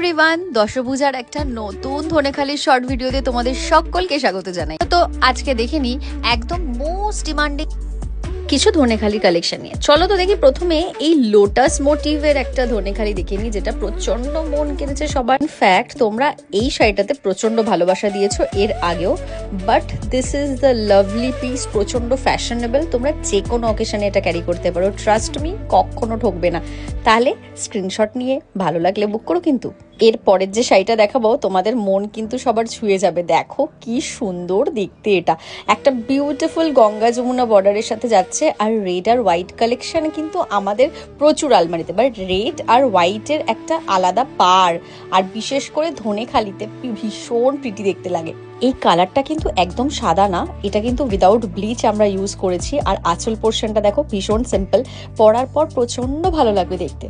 Everyone, দশভুজার একটা নতুন ধনেখালির short ভিডিওতে তোমাদের সকলকে স্বাগত জানাই। তো আজকে দেখে নি একদম মোস্ট ডিমান্ডিং কিছু ধনেখালি কালেকশন নিয়ে। চলো তো দেখি প্রথমে এই লোটাস মোটিভের একটা ধনেখালি দেখে নি, যেটা প্রচন্ড মন কেড়েছে সবার। ইনফ্যাক্ট তোমরা এই শাড়িটাতে প্রচন্ড ভালোবাসা দিয়েছো এর আগেও, but this is the lovely piece. প্রচন্ড ফ্যাশনেবল, তোমরা যে কোনো অকেশনে এটা ক্যারি করতে পারো। ট্রাস্ট মি, কখনো ঠকবে না। তাহলে স্ক্রিনশট নিয়ে ভালো লাগলে বুক করো। কিন্তু এর পরের যে শাড়িটা দেখাবো তোমাদের মন কিন্তু সবার ছুঁয়ে যাবে। দেখো কি সুন্দর দেখতে, এটা একটা বিউটিফুল গঙ্গা যমুনা বর্ডারের সাথে যাচ্ছে। আর রেড আর হোয়াইট কালেকশন কিন্তু আমাদের প্রচুর আলমারিতে, বাট রেড আর হোয়াইটের একটা আলাদা পার, আর বিশেষ করে ধনেখালিতে ভীষণ প্রিটি দেখতে লাগে। এই কালারটা কিন্তু একদম সাদা না, এটা কিন্তু উইদাউট ব্লিচ আমরা ইউজ করেছি। আর আঁচল পোর্শনটা দেখো ভীষণ সিম্পল, পরার পর প্রচন্ড ভালো লাগবে দেখতে।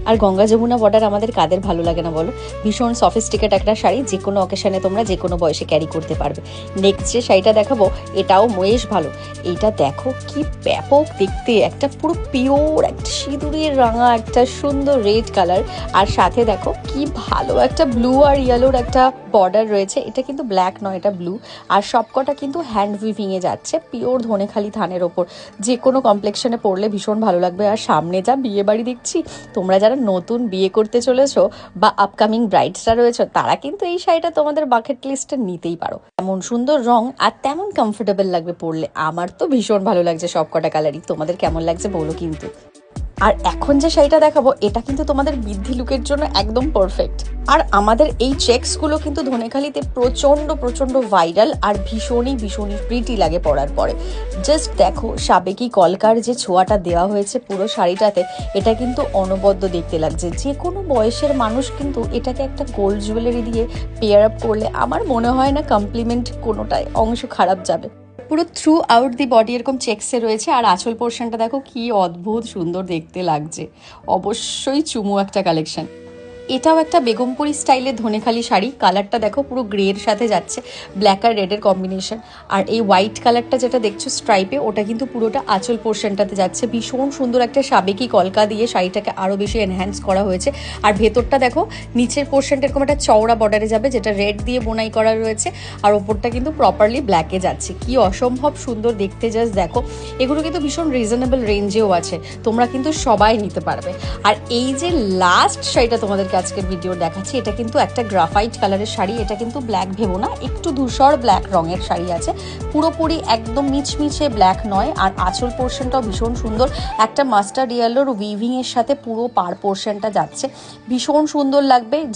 আর গঙ্গা যমুনা বর্ডার আমাদের কাদের ভালো লাগে না বলো? ভীষণ সফিস্টিকেট একটা শাড়ি, যে কোনো অকেশনে তোমরা যে কোনো বয়সে ক্যারি করতে পারবে। নেক্সট যে শাড়িটা দেখাবো এটাও বেশ ভালো। এইটা দেখো কি ব্যাপক দেখতে, একটা পুরো পিওর একটা সিঁদুরের রাঙা একটা সুন্দর রেড কালার, আর সাথে দেখো কি ভালো একটা ব্লু আর ইয়েলোর একটা বর্ডার রয়েছে। এটা কিন্তু ব্ল্যাক নয়, এটা ব্লু। আর সবকটা কিন্তু হ্যান্ড উইভিংয়ে যাচ্ছে, পিওর ধনেখালি থানের ওপর। যে কোনো কমপ্লেক্সনে পরলে ভীষণ ভালো লাগবে। আর সামনে যা বিয়ে বাড়ি দেখছি, তোমরা যারা নতুন বিয়ে করতে চলেছো বা আপকামিং ব্রাইডসরা রয়েছে, তারা কিন্তু এই শাড়িটা তোমাদের বাকেট লিস্টে নিতেই পারো। এমন সুন্দর রং আর তেমন কমফোর্টেবল লাগবে পরলে। আমার তো ভীষণ ভালো লাগছে সবকটা কালারই। তোমাদের কেমন লাগছে বলো কিন্তু। আর এখন যে শাড়িটা দেখাবো এটা কিন্তু তোমাদের বৃদ্ধি লুকের জন্য একদম পারফেক্ট। আর আমাদের এই চেক্সগুলো কিন্তু ধনেখালিতে প্রচন্ড প্রচন্ড ভাইরাল, আর ভীষণই ভীষণই প্রিটি লাগে পরার পরে। জাস্ট দেখো সাবেকি কলকার যে ছোঁয়াটা দেওয়া হয়েছে পুরো শাড়িটাতে, এটা কিন্তু অনবদ্য দেখতে লাগছে। যে কোনো বয়সের মানুষ কিন্তু এটাকে একটা গোল্ড জুয়েলারি দিয়ে পেয়ার আপ করলে আমার মনে হয় না কমপ্লিমেন্ট কোনোটাই অংশ খারাপ যাবে। পুরো থ্রু আউট দি বডি এরকম চেক্সে রয়েছে। আর আঁচল পোর্শনটা দেখো কি অদ্ভুত সুন্দর দেখতে লাগছে। অবশ্যই চুমু একটা কালেকশন। এটাও একটা বেগমপুরি স্টাইলের ধনেখালি শাড়ি। কালারটা দেখো পুরো গ্রের সাথে যাচ্ছে, ব্ল্যাক আর রেডের কম্বিনেশন। আর এই হোয়াইট কালারটা যেটা দেখছো স্ট্রাইপে, ওটা কিন্তু পুরোটা আঁচল পোর্শনটাতে যাচ্ছে। ভীষণ সুন্দর একটা সাবেকি কলকা দিয়ে শাড়িটাকে আরও বেশি এনহ্যান্স করা হয়েছে। আর ভেতরটা দেখো নিচের পোর্শনটা এরকম একটা চওড়া বর্ডারে যাবে, যেটা রেড দিয়ে বোনাই করা রয়েছে। আর ওপরটা কিন্তু প্রপারলি ব্ল্যাকে যাচ্ছে। কি অসম্ভব সুন্দর দেখতে, জাস্ট দেখো। এগুলো কিন্তু ভীষণ রিজনেবল রেঞ্জেও আছে, তোমরা কিন্তু সবাই নিতে পারবে। আর এই যে লাস্ট শাড়িটা তোমাদেরকে আজকের ভিডিও দেখাচ্ছি, এটা কিন্তু একটা গ্রাফাইট কালারের শাড়ি। এটা কিন্তু ব্ল্যাক ভেবো না, একটু ধূসর ব্ল্যাক রঙের শাড়ি আছে, পুরোপুরি একদম মিচমিচে ব্ল্যাক নয়। আর আঁচল পোর্শনটাও ভীষণ সুন্দর, একটা মাস্টার্ড ইয়েলোর উইভিং এর সাথে পুরো পার পোর্শনটা যাচ্ছে, ভীষণ সুন্দর লাগবে।